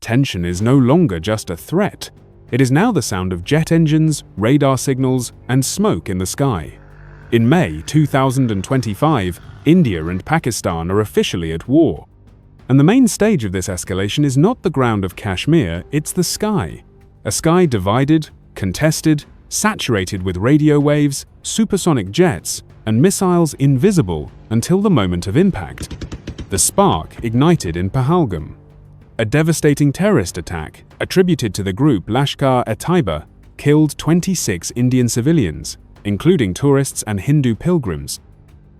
Tension is no longer just a threat. It is now the sound of jet engines, radar signals, and smoke in the sky. In May 2025, India and Pakistan are officially at war. And the main stage of this escalation is not the ground of Kashmir, it's the sky. A sky divided, contested, saturated with radio waves, supersonic jets, and missiles invisible until the moment of impact. The spark ignited in Pahalgam. A devastating terrorist attack, attributed to the group Lashkar-e-Taiba, killed 26 Indian civilians, including tourists and Hindu pilgrims.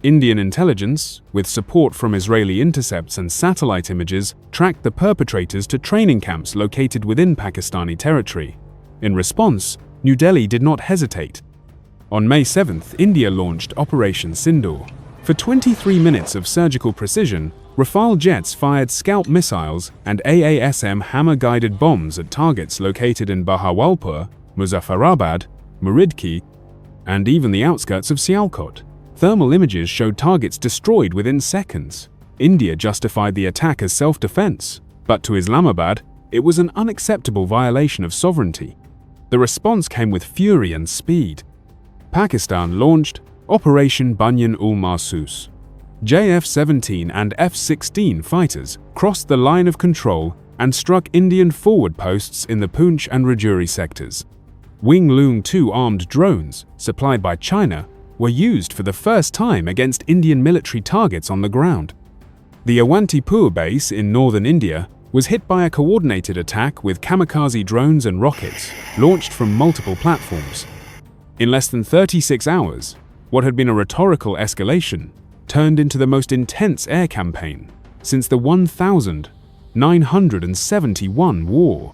Indian intelligence, with support from Israeli intercepts and satellite images, tracked the perpetrators to training camps located within Pakistani territory. In response, New Delhi did not hesitate. On May 7th, India launched Operation Sindoor. For 23 minutes of surgical precision, Rafale jets fired Scalp missiles and AASM hammer-guided bombs at targets located in Bahawalpur, Muzaffarabad, Muridki, and even the outskirts of Sialkot. Thermal images showed targets destroyed within seconds. India justified the attack as self-defense, but to Islamabad, it was an unacceptable violation of sovereignty. The response came with fury and speed. Pakistan launched Operation Banyan-ul-Mahsus. JF-17 and F-16 fighters crossed the line of control and struck Indian forward posts in the Poonch and Rajouri sectors. Wing Loong 2 armed drones, supplied by China, were used for the first time against Indian military targets on the ground. The Awantipur base in northern India was hit by a coordinated attack with kamikaze drones and rockets, launched from multiple platforms. In less than 36 hours, what had been a rhetorical escalation turned into the most intense air campaign since the 1971 war.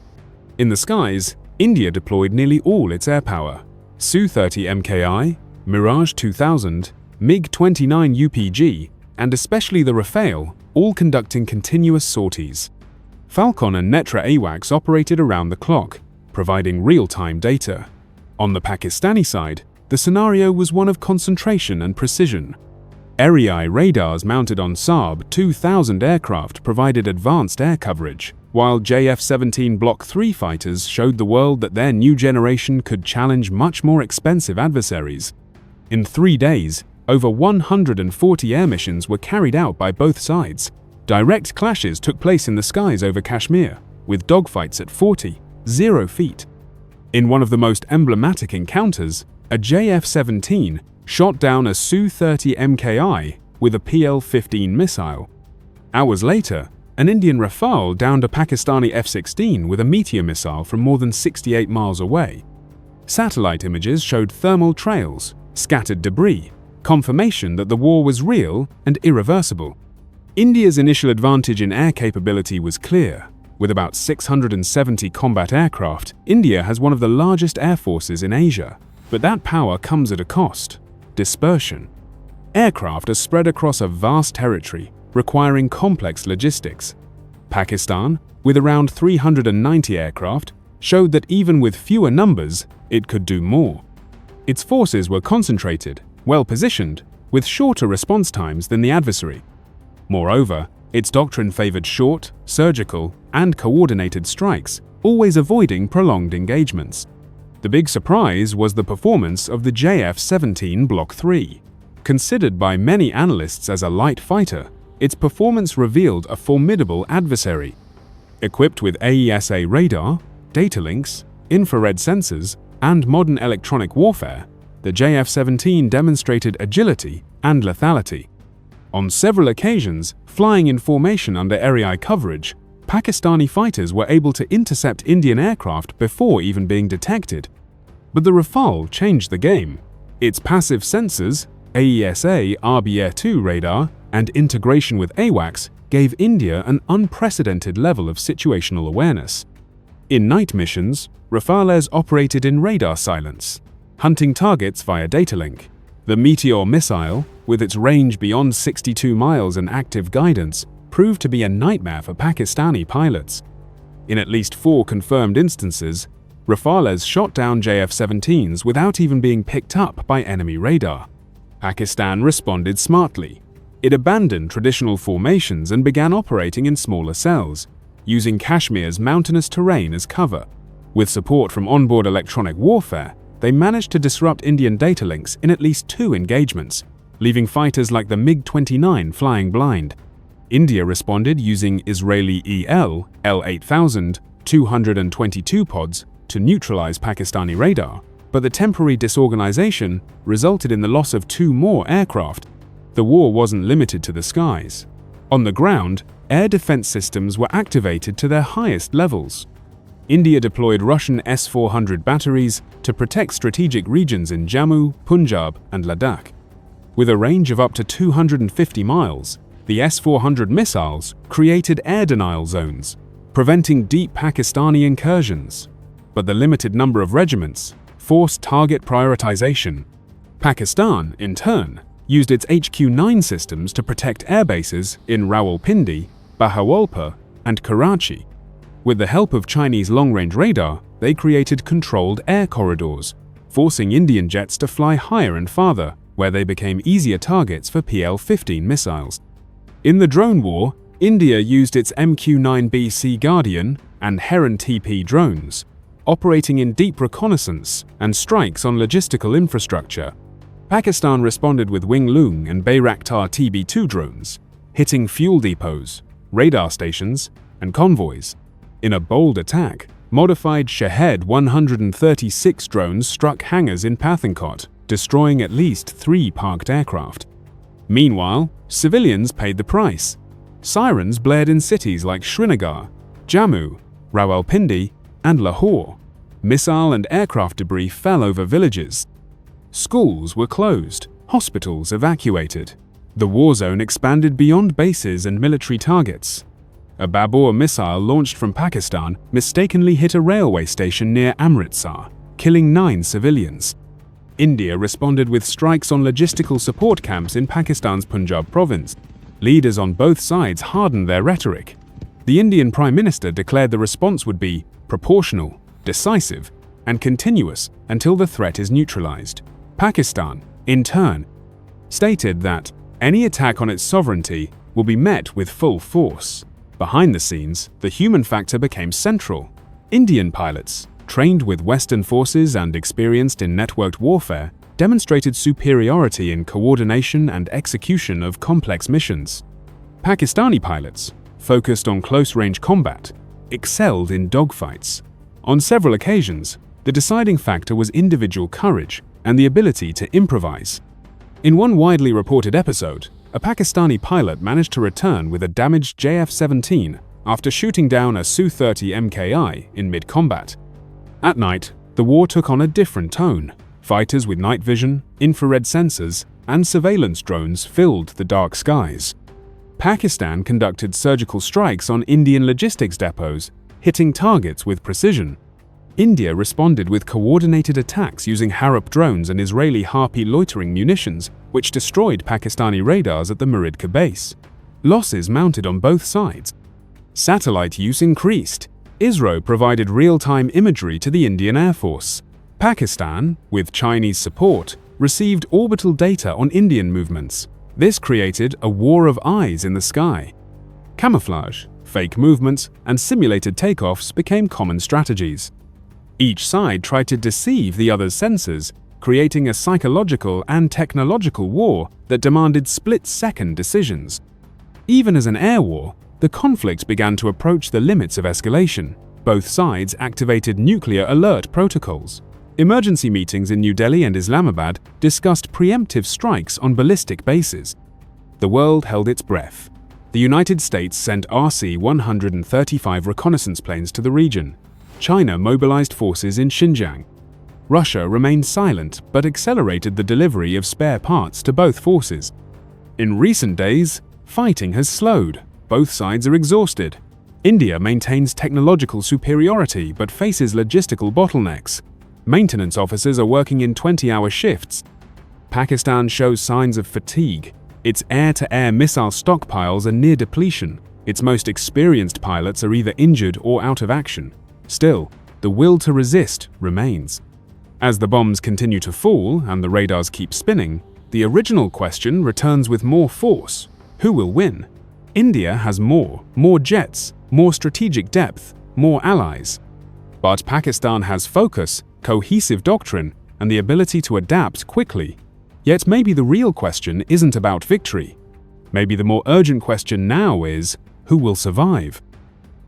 In the skies, India deployed nearly all its air power. Su-30MKI, Mirage 2000, MiG-29 UPG, and especially the Rafale, all conducting continuous sorties. Falcon and Netra AWACS operated around the clock, providing real-time data. On the Pakistani side, the scenario was one of concentration and precision. Eri radars mounted on Saab 2000 aircraft provided advanced air coverage, while JF-17 Block 3 fighters showed the world that their new generation could challenge much more expensive adversaries. In 3 days, over 140 air missions were carried out by both sides. Direct clashes took place in the skies over Kashmir, with dogfights at 0 feet. In one of the most emblematic encounters, a JF-17 shot down a Su-30MKI with a PL-15 missile. Hours later, an Indian Rafale downed a Pakistani F-16 with a Meteor missile from more than 68 miles away. Satellite images showed thermal trails, scattered debris, confirmation that the war was real and irreversible. India's initial advantage in air capability was clear. With about 670 combat aircraft, India has one of the largest air forces in Asia. But that power comes at a cost: dispersion. Aircraft are spread across a vast territory, requiring complex logistics. Pakistan, with around 390 aircraft, showed that even with fewer numbers, it could do more. Its forces were concentrated, well-positioned, with shorter response times than the adversary. Moreover, its doctrine favored short, surgical, and coordinated strikes, always avoiding prolonged engagements. The big surprise was the performance of the JF-17 Block 3. Considered by many analysts as a light fighter, its performance revealed a formidable adversary. Equipped with AESA radar, data links, infrared sensors, and modern electronic warfare, the JF-17 demonstrated agility and lethality. On several occasions, flying in formation under Eri coverage, Pakistani fighters were able to intercept Indian aircraft before even being detected. But the Rafale changed the game. Its passive sensors, AESA RBR-2 radar, and integration with AWACS gave India an unprecedented level of situational awareness. In night missions, Rafales operated in radar silence, hunting targets via data link. The Meteor missile, with its range beyond 62 miles and active guidance, proved to be a nightmare for Pakistani pilots. In at least 4 confirmed instances, Rafales shot down JF-17s without even being picked up by enemy radar. Pakistan responded smartly. It abandoned traditional formations and began operating in smaller cells, using Kashmir's mountainous terrain as cover. With support from onboard electronic warfare, they managed to disrupt Indian data links in at least 2 engagements, leaving fighters like the MiG-29 flying blind. India responded using Israeli L-8000 222 pods to neutralize Pakistani radar, but the temporary disorganization resulted in the loss of 2 more aircraft. The war wasn't limited to the skies. On the ground, air defense systems were activated to their highest levels. India deployed Russian S-400 batteries to protect strategic regions in Jammu, Punjab, and Ladakh. With a range of up to 250 miles, the S-400 missiles created air denial zones, preventing deep Pakistani incursions. But the limited number of regiments forced target prioritization. Pakistan, in turn, used its HQ-9 systems to protect airbases in Rawalpindi, Bahawalpur, and Karachi. With the help of Chinese long-range radar, they created controlled air corridors, forcing Indian jets to fly higher and farther, where they became easier targets for PL-15 missiles. In the drone war, India used its MQ-9B SeaGuardian and Heron TP drones, operating in deep reconnaissance and strikes on logistical infrastructure. Pakistan responded with Wing Loong and Bayraktar TB2 drones, hitting fuel depots, radar stations, and convoys. In a bold attack, modified Shahed 136 drones struck hangars in Pathankot, destroying at least 3 parked aircraft. Meanwhile, civilians paid the price. Sirens blared in cities like Srinagar, Jammu, Rawalpindi, and Lahore. Missile and aircraft debris fell over villages. Schools were closed, hospitals evacuated. The war zone expanded beyond bases and military targets. A Babur missile launched from Pakistan mistakenly hit a railway station near Amritsar, killing 9 civilians. India responded with strikes on logistical support camps in Pakistan's Punjab province. Leaders on both sides hardened their rhetoric. The Indian Prime Minister declared the response would be proportional, decisive, and continuous until the threat is neutralized. Pakistan, in turn, stated that any attack on its sovereignty will be met with full force. Behind the scenes, the human factor became central. Indian pilots, trained with Western forces and experienced in networked warfare, demonstrated superiority in coordination and execution of complex missions. Pakistani pilots, focused on close-range combat, excelled in dogfights. On several occasions, the deciding factor was individual courage and the ability to improvise. In one widely reported episode, a Pakistani pilot managed to return with a damaged JF-17 after shooting down a Su-30MKI in mid-combat. At night, the war took on a different tone. Fighters with night vision, infrared sensors, and surveillance drones filled the dark skies. Pakistan conducted surgical strikes on Indian logistics depots, hitting targets with precision. India responded with coordinated attacks using Harop drones and Israeli Harpy loitering munitions, which destroyed Pakistani radars at the Muridka base. Losses mounted on both sides. Satellite use increased. ISRO provided real-time imagery to the Indian Air Force. Pakistan, with Chinese support, received orbital data on Indian movements. This created a war of eyes in the sky. Camouflage, fake movements, and simulated takeoffs became common strategies. Each side tried to deceive the other's sensors, creating a psychological and technological war that demanded split-second decisions. Even as an air war, the conflict began to approach the limits of escalation. Both sides activated nuclear alert protocols. Emergency meetings in New Delhi and Islamabad discussed preemptive strikes on ballistic bases. The world held its breath. The United States sent RC-135 reconnaissance planes to the region. China mobilized forces in Xinjiang. Russia remained silent but accelerated the delivery of spare parts to both forces. In recent days, fighting has slowed. Both sides are exhausted. India maintains technological superiority but faces logistical bottlenecks. Maintenance officers are working in 20-hour shifts. Pakistan shows signs of fatigue. Its air-to-air missile stockpiles are near depletion. Its most experienced pilots are either injured or out of action. Still, the will to resist remains. As the bombs continue to fall and the radars keep spinning, the original question returns with more force: who will win? India has more jets, more strategic depth, more allies. But Pakistan has focus, cohesive doctrine, and the ability to adapt quickly. Yet maybe the real question isn't about victory. Maybe the more urgent question now is, who will survive?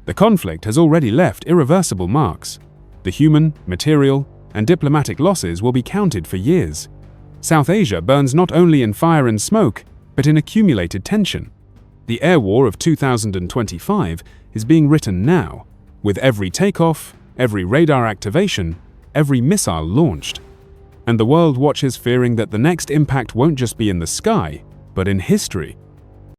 The conflict has already left irreversible marks. The human, material, and diplomatic losses will be counted for years. South Asia burns not only in fire and smoke, but in accumulated tension. The air war of 2025 is being written now, with every takeoff, every radar activation, every missile launched. And the world watches fearing that the next impact won't just be in the sky, but in history.